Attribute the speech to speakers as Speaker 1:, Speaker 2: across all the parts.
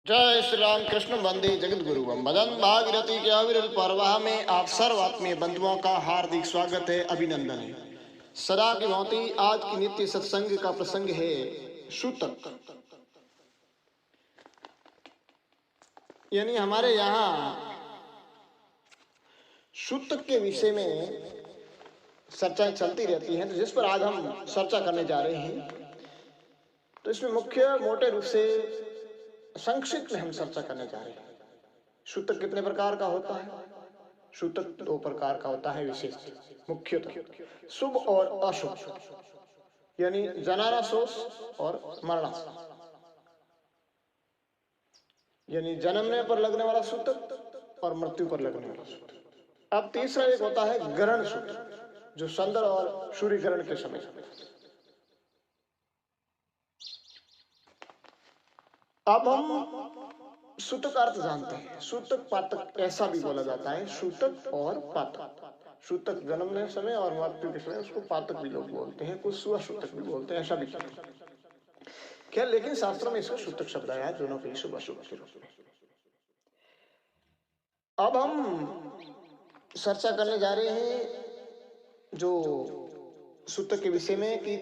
Speaker 1: जय श्री राम कृष्ण वंदे जगत गुरु भजन भागीरथी के अविरल परवाह में आप सर्व आत्मीय बंधुओं का हार्दिक स्वागत है, अभिनंदन है। सदा की भांति आज की नित्य सत्संग का प्रसंग है सूतक। यानी हमारे यहाँ सूतक के विषय में चर्चाएं चलती रहती हैं, तो जिस पर आज हम चर्चा करने जा रहे हैं, तो इसमें मुख्य मोटे रूप से संक्षिप्त में हम चर्चा करने जा रहे हैं। सूतक कितने प्रकार का होता है? सूतक दो प्रकार का होता है विशेष मुख्यतः, शुभ और अशुभ, यानी जनानाशोष और मरणाशोष। यानी जन्मने पर लगने वाला सूतक और मृत्यु पर लगने वाला सूतक। अब तीसरा एक होता है ग्रहण सूतक, जो चंद्र और सूर्य ग्रहण के समय। अब हम सूतक अर्थ जानते हैं। सूतक पातक ऐसा भी बोला जाता है, सूतक और पातक। सूतक जन्मने समय और मृत्यु के समय उसको पातक भी लोग बोलते हैं, कुछ सुअ सूतक भी बोलते हैं, ऐसा भी क्या, लेकिन शास्त्रों में इसको सूतक शब्द आया है, दोनों के शुभ अशुभ के रूप में। अब हम चर्चा करने जा रहे हैं जो सूतक के विषय में कि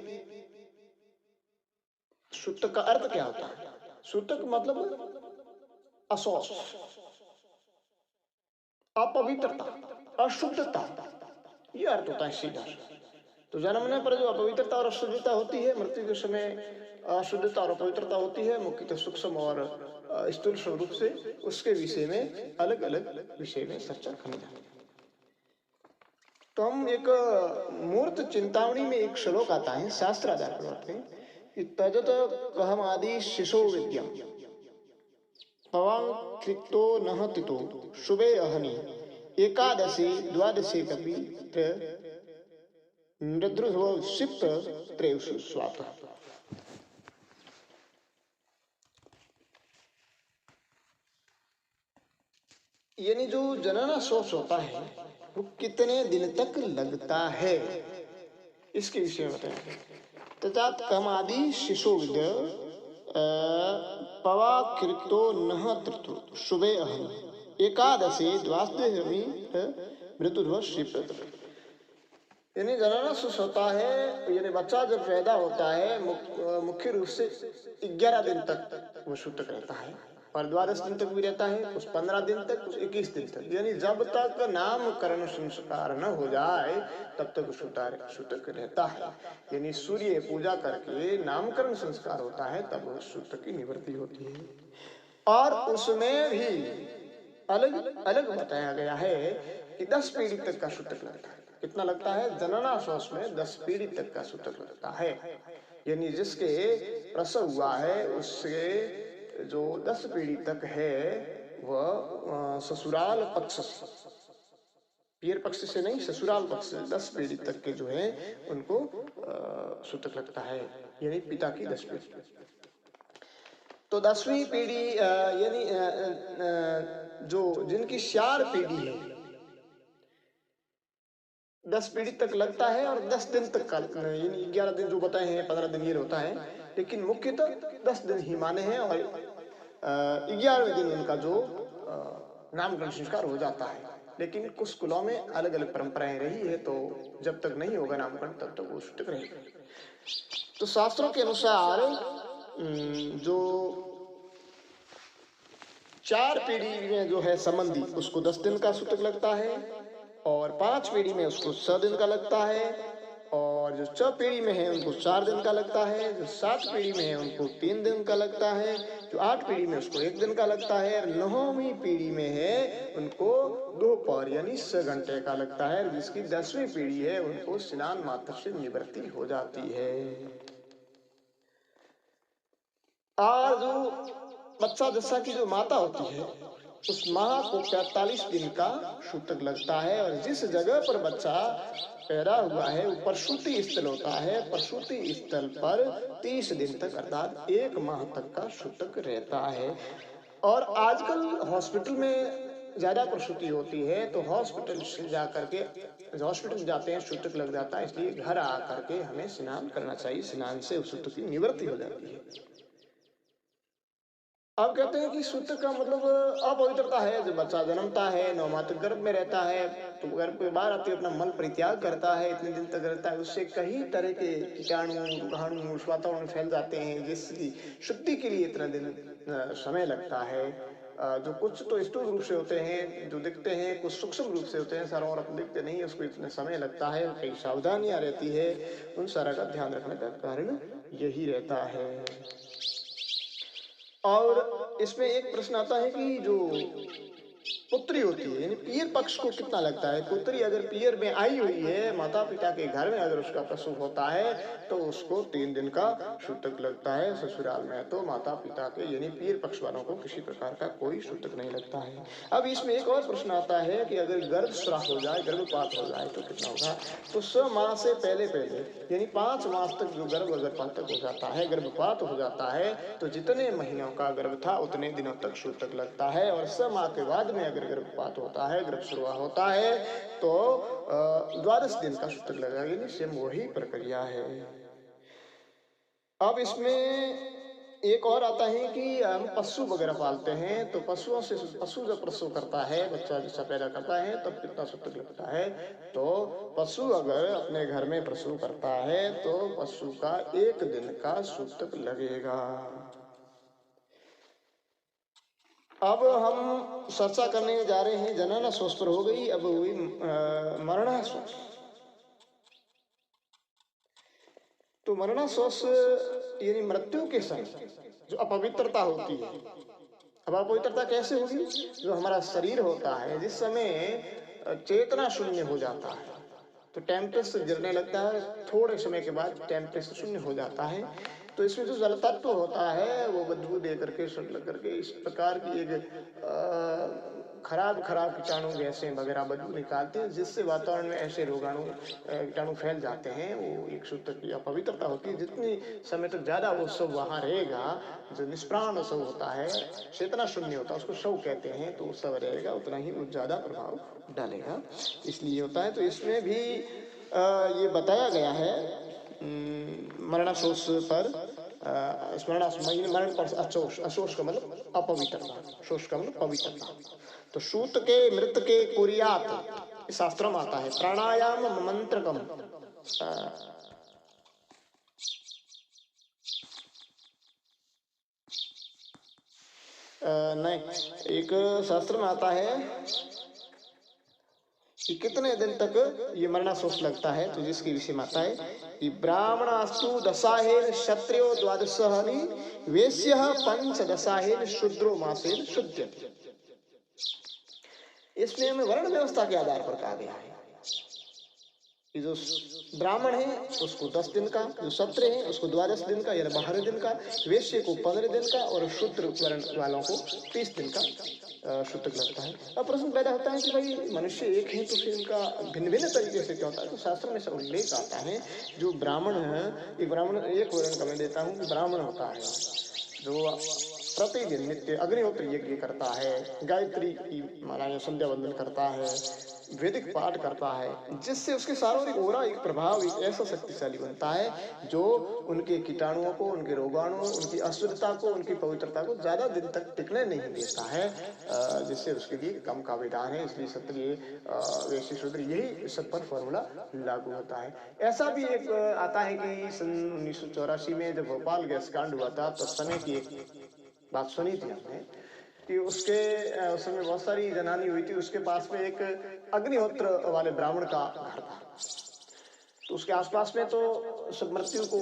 Speaker 1: सूतक का अर्थ क्या होता है। सूतक मतलब असौच, अपवित्रता, अशुद्धता, ये अर्थ होता है सीधा। तो जन्मने पर जो अपवित्रता और अशुद्धता होती है, मृत्यु के समय अशुद्धता और अपवित्रता होती है, मुख्यतः सूक्ष्म और स्थूल स्वरूप से, उसके विषय में अलग अलग विषय में चर्चा करने जाते हैं। तो हम एक मूर्त चिंतामणि में एक श्लोक आता है, शास्त्र आधार पर बात है कि तजत कहमादि शिशो विद्यम पवां कृतो नह तितो शुभे अहनि एकादशी द्वादशी कपि नृद्रुध्व सिप्त त्रेषु स्वातः। यानी जो जननाशोष होता है वो कितने दिन तक लगता है, इसके विषय में बताएंगे। तथा कमादि शिशु विद्य पवा कृतो नह तृतु शुभे अहन एकादशी द्वादशी मृत्युध्व श्रीप्रत। यानी जननाशोष होता है, यानी बच्चा जब पैदा होता है मुख्य रूप से 11 दिन तक वो सूतक रहता है, और 12 दिन तक भी रहता है, कुछ 15 दिन तक, कुछ 21 दिन तक। यानी जब तक नामकरण संस्कार न हो जाए तब तक सूतक रहता है। यानी सूर्य पूजा करके नामकरण संस्कार होता है, तब सूतक की निवृत्ति होती है। और उसमें भी अलग अलग बताया गया है कि 10 पीढ़ी तक का सूतक लगता है। कितना लगता है? जननाशोष में 10 पीढ़ी तक का सूतक लगता है। यानी जिसके प्रसव हुआ है उससे जो 10 पीढ़ी तक है वह ससुराल पक्ष, पियर पक्ष से नहीं, ससुराल पक्ष से 10 पीढ़ी तक के जो है उनको सूतक लगता है, यानी पिता की 10 पीढ़ी। तो 10वीं पीढ़ी यानी जो जिनकी 4 पीढ़ी है, 10 पीढ़ी तक लगता है, और 10 दिन तक का, यानी 11 दिन जो बताए हैं, 15 दिन ये होता है, लेकिन मुख्यतः 10 दिन ही माने हैं, और 11वें दिन उनका जो नामकरण संस्कार हो जाता है। लेकिन कुछ कुलों में अलग अलग परंपराएं रही है, तो जब तक नहीं होगा नामकरण तब तक वो सूतक रहेगा। तो शास्त्रों के अनुसार जो 4 पीढ़ी में जो है संबंधी उसको 10 दिन का सूतक लगता है, और 5 पीढ़ी में उसको 6 दिन का लगता है, और जो 6 पीढ़ी में है उनको 4 दिन का लगता है, जो 7 पीढ़ी में है उनको 3 दिन का लगता है, जो 8 पीढ़ी में उसको 1 दिन का लगता है, और 9वीं पीढ़ी में है उनको 2 पहर यानी 6 घंटे का लगता है, और जिसकी 10वीं पीढ़ी है उनको स्नान मात्र से निवृत्ति हो जाती है। और जो बच्चा जैसा की जो माता होती है उस माँ को 45 दिन का सूतक लगता है, और जिस जगह पर बच्चा पैदा हुआ है वो प्रसूति स्थल होता है, प्रसूति स्थल पर 30 दिन तक अर्थात 1 माह तक का सूतक रहता है। और आजकल हॉस्पिटल में ज्यादा प्रसूति होती है, तो हॉस्पिटल से जाकर के, हॉस्पिटल जाते हैं सूतक लग जाता है, इसलिए घर आकर के हमें स्नान करना चाहिए, स्नान से उस सूतक की निवृत्ति हो जाती है। आप कहते हैं कि सूतक का मतलब अपवित्रता है। जब बच्चा जन्मता है, 9 माह तक गर्भ में रहता है, तो गर्भ के बाहर आते अपना मल परित्याग करता है, इतने दिन तक रहता है, उससे कई तरह के कीटाणु रोगाणु उस वातावरण में फैल जाते हैं, जिसकी शुद्धि के लिए इतना दिन समय लगता है। जो कुछ तो स्थूल रूप से होते हैं, जो दिखते हैं, कुछ सूक्ष्म रूप से होते हैं, सारा और दिखते नहीं, उसको इतना समय लगता है, कई सावधानियां रहती है, उन सारा का ध्यान रखने का कारण यही रहता है। और इसमें एक प्रश्न आता है कि जो पुत्री होती है यानी पियर पक्ष को कितना लगता है। पुत्री अगर पियर में आई हुई है, माता पिता के घर में अगर उसका प्रसव होता है तो उसको 3 दिन का सूतक लगता है। ससुराल में तो माता पिता के यानी पियर पक्ष वालों को किसी प्रकार का कोई सूतक नहीं लगता है। अब इसमें एक और प्रश्न आता है कि अगर गर्भस्राव हो जाए, गर्भपात हो जाए तो कितना होगा। तो 6 माह से पहले यानी 5 मास तक जो गर्भ अगर पातक हो जाता है, गर्भपात हो जाता है, तो जितने महीनों का गर्भ था उतने दिनों तक सूतक लगता है। और 6 माह के बाद में अगर गर्भपात होता है, गर्भ शुरुआत होता है, तो 12 दिन का सूतक लगेगा, यानी सेम वही प्रक्रिया है। अब इसमें एक और आता है कि हम पशु वगैरह पालते हैं, तो पशुओं से पशु जब प्रसव करता है, बच्चा जैसा पैदा करता है, तब कितना सूतक लगता है। तो पशु अगर अपने घर में प्रसव करता है तो पशु का 1 दिन का सूतक लगेगा। अब हम चर्चा करने जा रहे हैं, जनन शोष पर हो गई, अब हुई मरण शोष। तो मरण शोष यानी मृत्यु के समय जो अपवित्रता होती है। अब अपवित्रता कैसे होगी। जो हमारा शरीर होता है, जिस समय चेतना शून्य हो जाता है, तो टेम्परेचर गिरने लगता है, थोड़े समय के बाद टेम्परेचर शून्य हो जाता है। तो इसमें जो जल तत्व होता है वो बदबू दे करके, सुन लग करके इस प्रकार की एक खराब कीटाणु गैसें वगैरह बदबू निकालते हैं, जिससे वातावरण में ऐसे रोगाणु कीटाणु फैल जाते हैं। वो एक सूतक की अपवित्रता होती है। जितनी समय तक ज्यादा वो शव वहां रहेगा, जो निष्प्राण शव होता है, चेतना शून्य होता है, उसको शव कहते हैं, तो शव रहेगा उतना ही वो ज्यादा प्रभाव डालेगा, इसलिए होता है। तो इसमें भी ये बताया गया है मरण शोष पर, मरण पर अशोष का मतलब अपवित्रता, शोष का मतलब पवित्रता। तो सूत के मृत के कुरियात शास्त्र में आता है। प्राणायाम मंत्रकम, नहीं, एक शास्त्र में आता है कि कितने दिन तक ये मरणाशोष लगता है। तो जिसके विषय में आता है कि ब्राह्मणास्तु दशाहेन, क्षत्रियो द्वादशहनि, वेश्यः पंचदशाहेन, शूद्रो मासेन शुद्ध्यति। इसमें हमें वर्ण व्यवस्था के आधार पर कहा गया है कि जो ब्राह्मण है उसको 10 दिन का, जो क्षत्रिय है उसको 12 दिन का यानी 12 दिन का, वैश्य को 15 दिन का और शूद्र वर्ण वालों को 30 दिन का सूतक लगता है। अब प्रश्न पैदा होता है कि भाई मनुष्य एक है तो फिर इनका भिन्न भिन्न तरीके से क्या होता है। तो शास्त्र में उल्लेख आता है जो ब्राह्मण है, एक वर्ण का मैं देता हूँ, ब्राह्मण होता है जो प्रतिदिन नित्य अग्निहोत्र यज्ञ करता है, गायत्री की माला संध्या वंदन करता है, वैदिक पाठ करता है, जिससे उसके शारीरिक ओरा एक प्रभाव एक ऐसा शक्तिशाली बनता है जो उनके कीटाणुओं को, उनके रोगाणुओं, उनकी अशुद्धता को, उनकी पवित्रता को ज्यादा दिन तक टिकने नहीं देता है, जिससे उसके लिए कम का विधान है। इसलिए क्षत्रिय वैश्य शूद्र यही सब पर फॉर्मूला लागू होता है। ऐसा भी एक आता है कि सन 1984 में जब भोपाल गैस कांड हुआ था, तब समय की एक बात सुनी थी हमने कि उसके उस समय बहुत सारी जनानी हुई थी, उसके पास में एक अग्निहोत्र वाले ब्राह्मण का घर था। तो उसके आसपास में तो सब मृत्यु को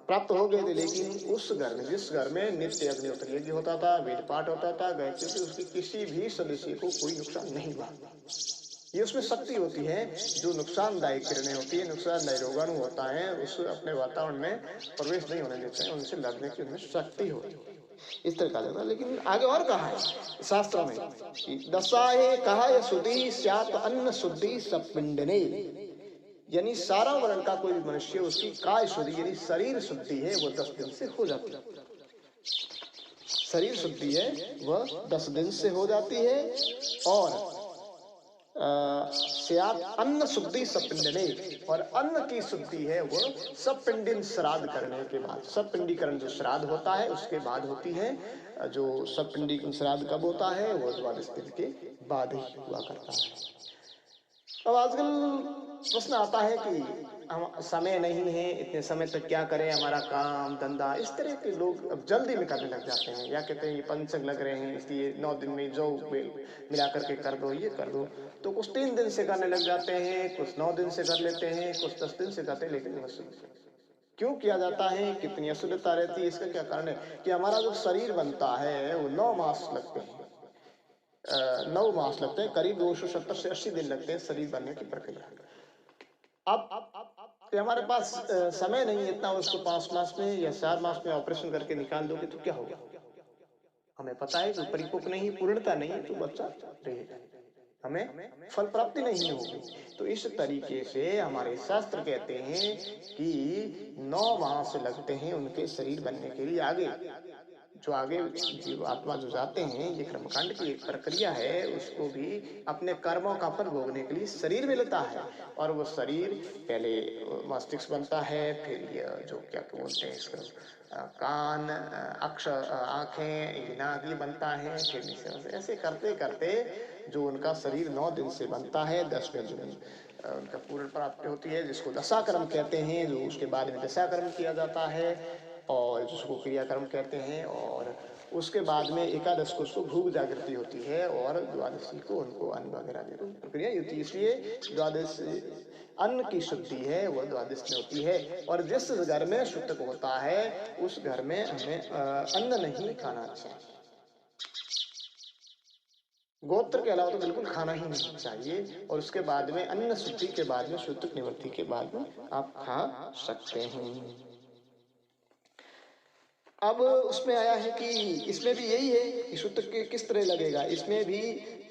Speaker 1: प्राप्त हो गए थे, लेकिन उस घर में, जिस घर में नित्य अग्निहोत्र यज्ञ होता था, वेद पाठ होता था, गायत्री से उसके किसी भी सदस्य को कोई नुकसान नहीं हुआ। ये उसमें शक्ति होती है जो नुकसानदायक किरणें होती है, नुकसानदायक रोगाणु होता है, उस अपने वातावरण में प्रवेश नहीं होने देते हैं, उनसे लड़ने की उनमें शक्ति होती है। इस तरह कहा जाता है। लेकिन आगे और कहा है शास्त्र में कि दशाहे कहा शुद्धि स्यात् अन्न शुद्धि सपिंडने, यानी सारा वर्ण का कोई मनुष्य उसकी काय शुद्धि यानी शरीर शुद्धि है वो 10 दिन से हो जाती है। शरीर शुद्धि है वह 10 दिन से हो जाती है। और स्यात् अन्न शुद्धि सपिंडने, और अन्न की शुद्धि है वो सपिंडिन श्राद्ध करने के बाद। सपिंडीकरण जो श्राद्ध होता है उसके बाद होती है। जो सपिंडीकरण श्राद्ध कब होता है? वो द्वादश दिन के बाद ही हुआ करता है। अब आजकल प्रश्न आता है कि हम समय नहीं है, इतने समय तक क्या करें, हमारा काम धंधा, इस तरह के लोग अब जल्दी में करने लग जाते हैं, या कहते हैं ये पंचक लग रहे हैं इसलिए 9 दिन में जो मिला करके कर दो, ये कर दो। तो कुछ 3 दिन से करने लग जाते हैं, कुछ 9 दिन से कर लेते हैं, कुछ 10 दिन से करते हैं, लेकिन क्यों किया जाता है? कितनी अशुद्धता रहती है? इसका क्या कारण है? कि हमारा जो शरीर बनता है वो 9 मास लगते हैं, 9 मास लगते हैं, करीब 270 से 80 दिन लगते हैं शरीर बनने की प्रक्रिया। अब हमारे पास समय नहीं है इतना, उसको 5 मास में या 4 मास में ऑपरेशन करके निकाल दोगे तो क्या होगा? हमें पता है कि परिपक्व नहीं, पूर्णता नहीं है, तो बच्चा रहेगा, हमें फल प्राप्ति नहीं होगी। तो इस तरीके से हमारे शास्त्र कहते हैं कि 9 मास लगते हैं उनके शरीर बनने के लिए। आगे जीव आत्मा जो जाते हैं, ये कर्मकांड की एक प्रक्रिया है, उसको भी अपने कर्मों का फल भोगने के लिए शरीर मिलता है। और वो शरीर पहले मस्तिष्क बनता है, फिर ये जो क्या बोलते हैं इसको, कान, अक्ष, आंखें, नाक, ये बनता है, फिर ऐसे करते करते जो उनका शरीर 9 दिन से बनता है, 10वें दिन उनका पूर्ण प्राप्ति होती है, जिसको दशाकर्म कहते हैं। जो उसके बाद में दशाकर्म किया जाता है और जिसको क्रियाकर्म कहते हैं। और उसके बाद में एकादश को उसको भूख जागृति होती है, और द्वादशी को उनको अन्न वगैरह देने की प्रक्रिया होती है। इसलिए द्वादश अन्न की शुद्धि है वह द्वादश में होती है। और जिस घर में शुद्धक होता है उस घर में हमें अन्न नहीं खाना चाहिए, गोत्र के अलावा तो बिल्कुल खाना ही नहीं चाहिए। और उसके बाद में अन्न शुद्धि के बाद में, शुद्धक निवृत्ति के बाद में आप खा सकते हैं। अब उसमें आया है कि इसमें भी यही है कि सूतक किस तरह लगेगा। इसमें भी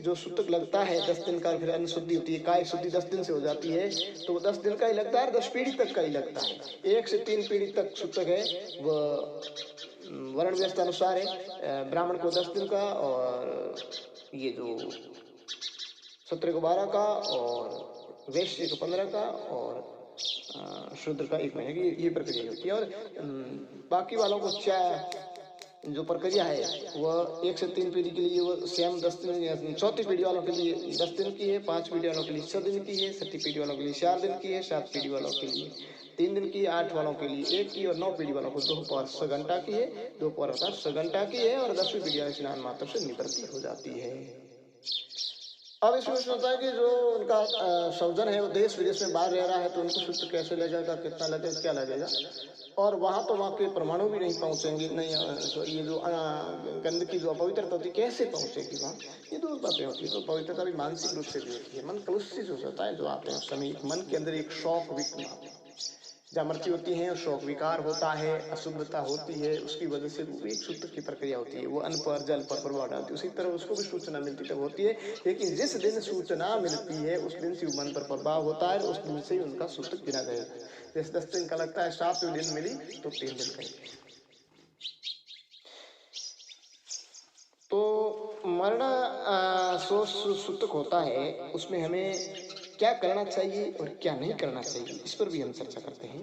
Speaker 1: जो सूतक लगता है 10 दिन का, फिर अन्न शुद्धि होती है, काय शुद्धि 10 दिन से हो जाती है, तो वो 10 दिन का ही लगता है, 10 पीढ़ी तक का ही लगता है। 1 से 3 पीढ़ी तक सूतक है, वह वर्ण व्यवस्था अनुसार है। ब्राह्मण को 10 दिन का, और ये जो क्षत्रिय को 12 का, और वैश्य को 15 का, और शूद्र का 1 महीने की ये प्रक्रिया होती है। और बाकी वालों को जो प्रक्रिया है वह 1 से 3 पीढ़ी के लिए वो स्वयं 10 दिन, चौथी पीढ़ी वालों के लिए 10 दिन की है, 5 पीढ़ी वालों के लिए 6 दिन की है, 6ठी पीढ़ी वालों के लिए 4 दिन की है, 7 पीढ़ी वालों के लिए 3 दिन की, 8 वालों के लिए 1 की, और 9 पीढ़ी वालों को दोपहर 6 घंटा की है, दोपहर 6 घंटा की है, और 10वीं पीढ़ी वाले स्नान मात्र से निवृत्ति हो जाती है। अब इसमें होता है कि जो उनका सौजन है वो देश विदेश में बाहर रह रहा है, तो उनको शुद्ध कैसे लगेगा, कितना लगेगा, क्या लगेगा। और वहाँ तो वहाँ के परमाणु भी नहीं पहुँचेंगे, नहीं ये जो गंदगी जो अपवित्रता होती कैसे पहुँचेगी वहाँ, ये दो बातें होती है। तो पवित्रता भी मानसिक रूप से भी होती है, मन कलुषित हो जाता है जो आते हैं उस समय, मन के अंदर एक शौक विकल्प जहाँ मृत्यु होती है, शौक विकार होता है, अशुद्धता होती है, उसकी वजह से वो एक शुद्ध की प्रक्रिया होती है, वो अन्न पर जल पर प्रभाव डालती है। उसी तरह उसको भी सूचना मिलती तब होती है, लेकिन जिस दिन सूचना मिलती है उस दिन से मन पर प्रभाव होता है, उस दिन से ही उनका सूतक गिना जाएगा। जैसे 10 दिन का लगता है, 7वें दिन मिली तो 3 दिन का। तो मरण सूतक होता है, उसमें हमें क्या करना चाहिए और क्या नहीं करना चाहिए, इस पर भी हम चर्चा करते हैं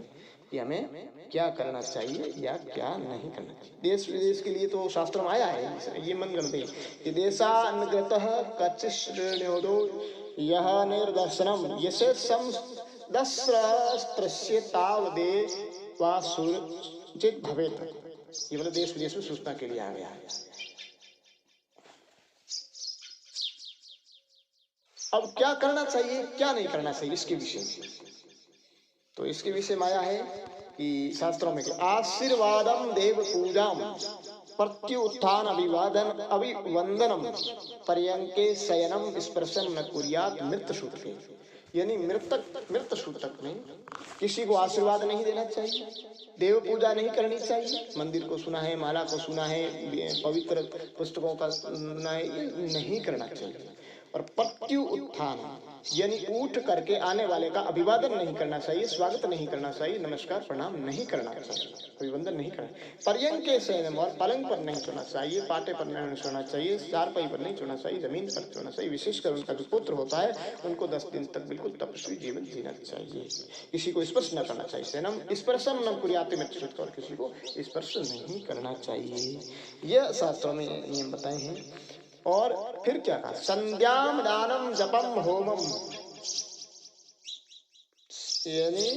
Speaker 1: कि हमें क्या करना चाहिए या क्या नहीं करना चाहिए। देश विदेश के लिए तो शास्त्र में आया है, ये मन करते कि देशानुगतः कचिश्रेण्योदो यह निर्दर्शनम यसे दस्रस्त्रस्य तावदे वासुचित भवेत। ये मतलब देश विदेश में सूचना के लिए आ गया है। अब क्या करना चाहिए क्या नहीं करना चाहिए इसके विषय में, तो इसके विषय में आया है कि शास्त्रों में आशीर्वादम देव पूजाम प्रत्युत्थान अभिवंदनम पर्यंके शयनम स्पर्शम न कुर्यात मृत सूतके। यानी मृत सूतक में किसी को आशीर्वाद नहीं देना चाहिए, देव पूजा नहीं करनी चाहिए, मंदिर को सुना है, माला को सुना है, पवित्र पुस्तकों का सुना है, ये नहीं करना चाहिए। और प्रत्यु उत्थान यानी उठ करके आने वाले का अभिवादन नहीं करना चाहिए, स्वागत नहीं करना चाहिए, नमस्कार प्रणाम नहीं करना चाहिए, अभिवंदन नहीं करना। पर्यंक के शयनम और पलंग पर नहीं सोना चाहिए, पाटे पर नहीं सोना चाहिए, चारपाई पर नहीं सोना चाहिए, जमीन पर सोना चाहिए। विशेषकर उनका जो पुत्र होता है उनको 10 दिन तक बिल्कुल तपस्वी जीवन जीना चाहिए, किसी को स्पर्श न करना चाहिए। शयनम स्पर्शम न कुर्याते मृत्युशुद्ध, और किसी को स्पर्श नहीं करना चाहिए। यह शास्त्रों में नियम बताए हैं। और फिर क्या कहा, संध्याम दानम जपम होमम, यानी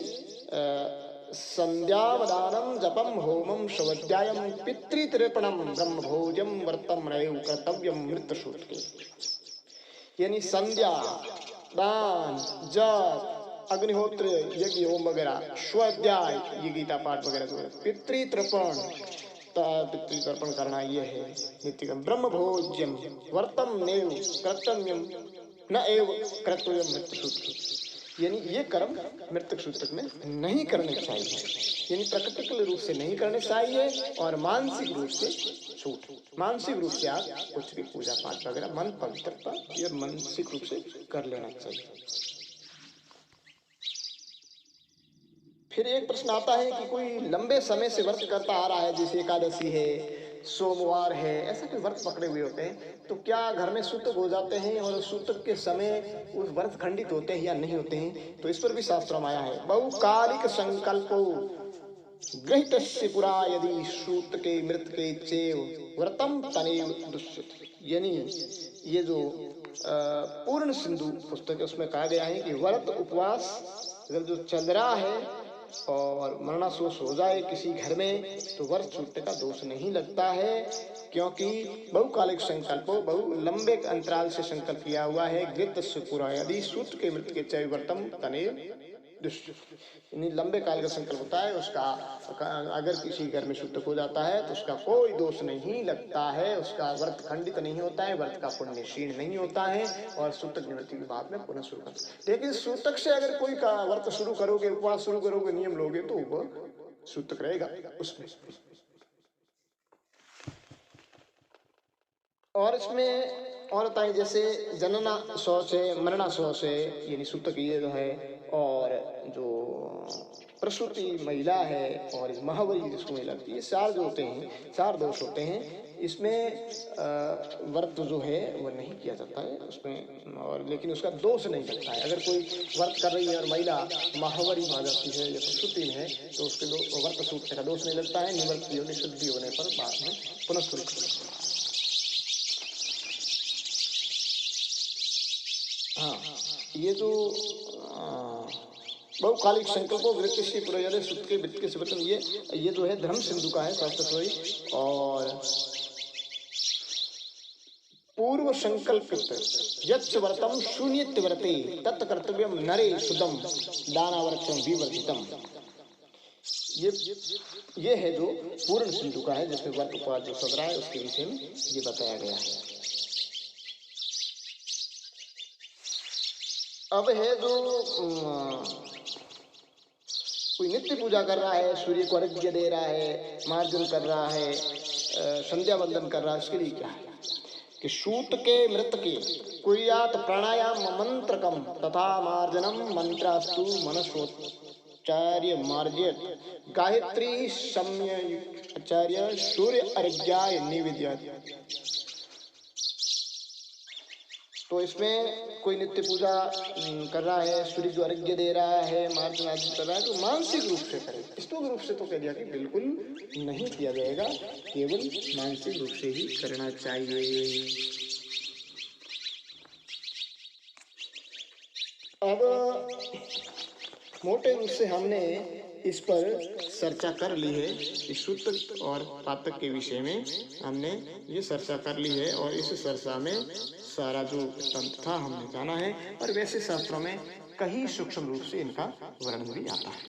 Speaker 1: संध्याम दानम जपम होमम शवध्यायम पितृतर्पणम ब्रह्म भोजम व्रतम नैव कर्तव्यम मृत्युशुद्ध के। यानी संध्या दान जप अग्निहोत्र यज्ञ होम वगैरह, स्वाध्याय ये गीता पाठ वगैरह, पितृतर्पण पितृतर्पण करना ये है नित्यकर्म। ब्रह्म भोज्यम वर्तम नेव कर्तव्यम न एव कर्तव्यम मृत्युशुद्ध, यानी ये कर्म मृत्यु सूत्रक में नहीं करने चाहिए, यानी प्राकृतिक रूप से नहीं करने चाहिए और मानसिक रूप से छूट। मानसिक रूप से आप कुछ भी पूजा पाठ वगैरह मन पवित्रता ये मानसिक रूप से कर लेना चाहिए। फिर एक प्रश्न आता है कि कोई लंबे समय से व्रत करता आ रहा है, जैसे एकादशी है, सोमवार है, ऐसे कोई व्रत पकड़े हुए होते हैं, तो क्या घर में सूतक हो जाते हैं और सूतक के समय उस व्रत खंडित होते हैं या नहीं होते हैं? तो इस पर भी शास्त्र में आया है, बहुकालिक संकल्पो गृहीतस्य पुरा यदि सूतके मृतके चैव व्रतम तनेव दुष्यते। यानी ये जो पूर्ण सिंधु पुस्तक है उसमें कहा गया है कि व्रत उपवास अगर जो चल रहा है और मरणाशोष हो जाए किसी घर में तो व्रत छूटने का दोष नहीं लगता है, क्योंकि बहुकालिक संकल्प बहु लंबे अंतराल से संकल्प किया हुआ है। गृहीतस्य पुरा यदि सूत के मृत के चैव व्रतम तनेव दुष्यते, यानी लंबे काल का संकल्प होता है उसका, अगर किसी घर में सूतक हो जाता है तो उसका कोई दोष नहीं लगता है, उसका व्रत खंडित नहीं होता है, व्रत का पुण्य क्षीण नहीं होता है और सूतक निवृत्ति के बाद में पुनः शुरू करते। लेकिन सूतक से अगर कोई का व्रत शुरू करोगे, उपवास शुरू करोगे, नियम लोगे तो वो सूतक रहेगा उसमें। और इसमें और बताएं जैसे जनना शौच है, मरना शौच है, यानी सूतक ये जो है, और जो प्रसूति महिला है और महावरी जिसको महिला लगती है, ये 4 जो होते हैं 4 दोष होते हैं। इसमें व्रत जो है वो नहीं किया जाता है उसमें, और लेकिन उसका दोष नहीं लगता है। अगर कोई व्रत कर रही है और महिला महावरी में आ जाती है या प्रसूति में है तो उसके व्रत छूटने का दोष नहीं लगता है। निवृत्ति होने शुद्धि होने पर बाद में पुनः शुरू करना। हाँ, ये जो बहुकालिक संकल्पों वृत्ति प्रयोजन सुत के वृत्ति के वचन, ये जो है धर्म सिंधु का है शास्त्र। और पूर्व संकल्पित यच्च व्रतम शून्यत्य व्रते तत् कर्तव्यम नरे शुद्धम दानावर्तम विवर्जितम, ये है जो पूर्ण सिंधु का है, जिसमें व्रत उपवास जो सब रहा है उसके विषय में ये बताया गया है। अब है जो कोई नित्य पूजा कर रहा है, सूर्य को अर्घ्य दे रहा है, मार्जन कर रहा है, संध्या वंदन कर रहा है, उसके लिए क्या है कि सूत के मृत के कुर्यात प्राणायाम मंत्रकम तथा मार्जनम मंत्रास्तु मनसोच्चार्य मार्जयत गायत्री सम्यचार्य सूर्य अर्घ्याय निवेद्यात्। तो इसमें कोई नित्य पूजा कर रहा है, सूर्य को अर्घ्य दे रहा है, मार्जन आदि कर रहा है, तो मानसिक रूप से करे। स्थूल रूप से तो कह दिया कि बिल्कुल नहीं किया जाएगा, केवल मानसिक रूप से ही करना चाहिए। अब मोटे रूप से हमने इस पर चर्चा कर ली है, इस सूतक और पातक के विषय में हमने ये चर्चा कर ली है, और इस चर्चा में सारा जो तंत्र था हमने जाना है। और वैसे शास्त्रों में कहीं सूक्ष्म रूप से इनका वर्णन भी आता है।